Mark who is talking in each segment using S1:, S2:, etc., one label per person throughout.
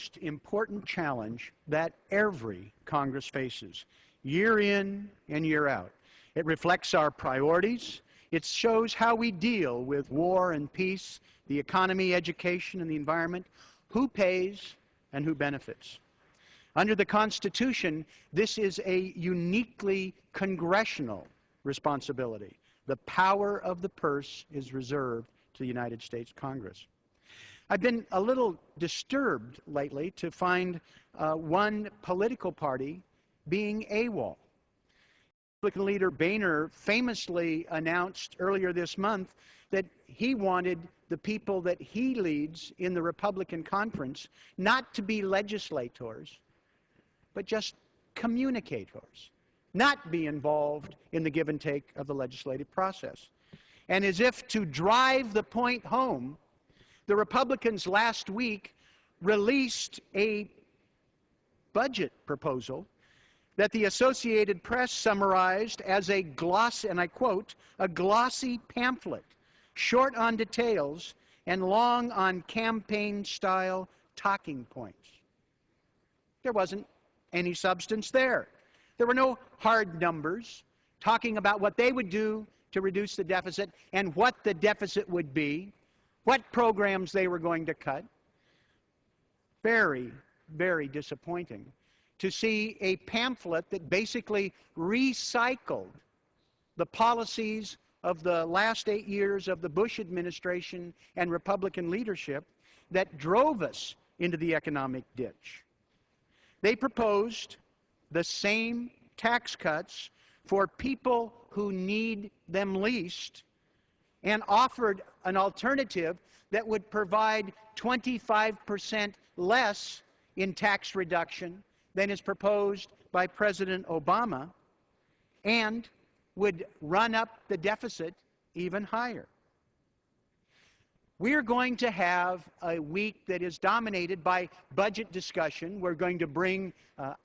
S1: most important challenge that every Congress faces, year in and year out. It reflects our priorities. It shows how we deal with war and peace, the economy, education, and the environment, who pays and who benefits. Under the Constitution, this is a uniquely congressional responsibility. The power of the purse is reserved to the United States Congress. I've been a little disturbed lately to find one political party being AWOL. Republican leader Boehner famously announced earlier this month that he wanted the people that he leads in the Republican conference not to be legislators, but just communicators, not be involved in the give and take of the legislative process. And as if to drive the point home, the Republicans last week released a budget proposal that the Associated Press summarized as a gloss, and I quote, a glossy pamphlet, short on details and long on campaign-style talking points. There wasn't any substance there. There were no hard numbers talking about what they would do to reduce the deficit and what the deficit would be, what programs they were going to cut. Very, very disappointing to see a pamphlet that basically recycled the policies of the last 8 years of the Bush administration and Republican leadership that drove us into the economic ditch. They proposed the same tax cuts for people who need them least and offered an alternative that would provide 25% less in tax reduction than is proposed by President Obama and would run up the deficit even higher. We're going to have a week that is dominated by budget discussion. We're going to bring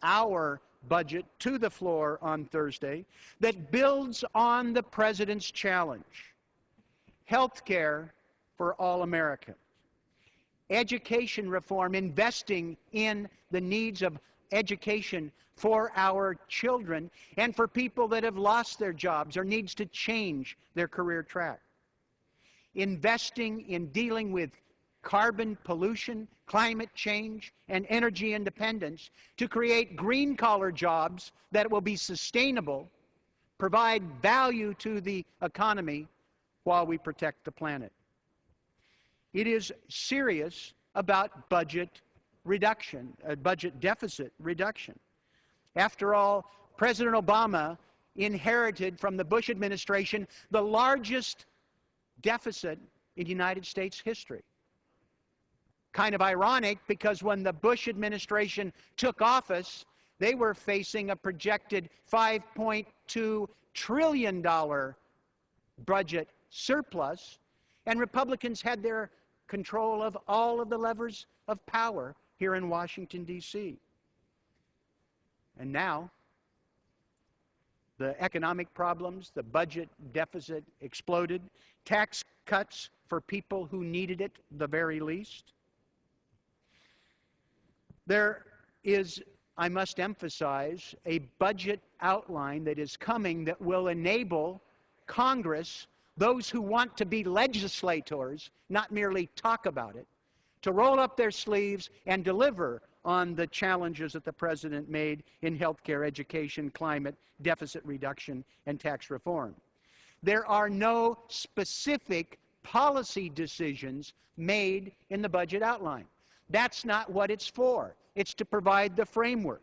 S1: our budget to the floor on Thursday that builds on the President's challenge. Health care for all Americans. Education reform, investing in the needs of education for our children and for people that have lost their jobs or needs to change their career track. Investing in dealing with carbon pollution, climate change, and energy independence to create green-collar jobs that will be sustainable, provide value to the economy while we protect the planet. It is serious about budget reduction, budget deficit reduction. After all, President Obama inherited from the Bush administration the largest deficit in United States history. Kind of ironic, because when the Bush administration took office, they were facing a projected $5.2 trillion budget surplus, and Republicans had their control of all of the levers of power here in Washington, D.C. And now, the economic problems, the budget deficit exploded, tax cuts for people who needed it the very least. There is, I must emphasize, a budget outline that is coming that will enable Congress, those who want to be legislators, not merely talk about it, to roll up their sleeves and deliver on the challenges that the President made in healthcare, education, climate, deficit reduction, and tax reform. There are no specific policy decisions made in the budget outline. That's not what it's for. It's to provide the framework.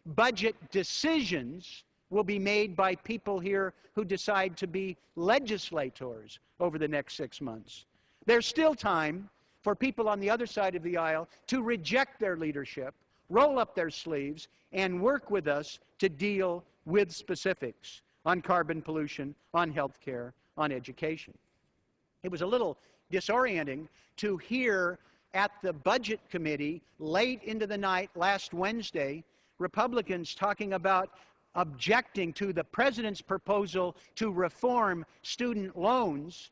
S1: Budget decisions will be made by people here who decide to be legislators over the next 6 months. There's still time for people on the other side of the aisle to reject their leadership, roll up their sleeves, and work with us to deal with specifics on carbon pollution, on health care, on education. It was a little disorienting to hear at the Budget Committee late into the night last Wednesday, Republicans talking about objecting to the President's proposal to reform student loans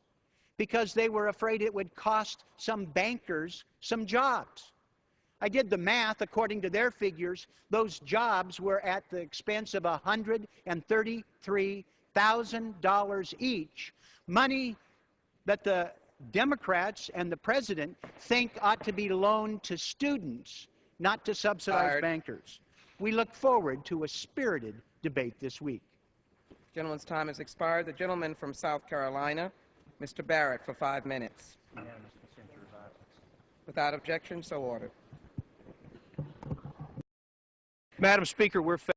S1: because they were afraid it would cost some bankers some jobs. I did the math. According to their figures, those jobs were at the expense of $133,000 each, money that the Democrats and the president think ought to be loaned to students, not to subsidized bankers. We look forward to a spirited debate this week.
S2: The gentleman's time has expired. The gentleman from South Carolina, Mr. Barrett, for 5 minutes. Without objection, so ordered.
S1: Madam Speaker, we're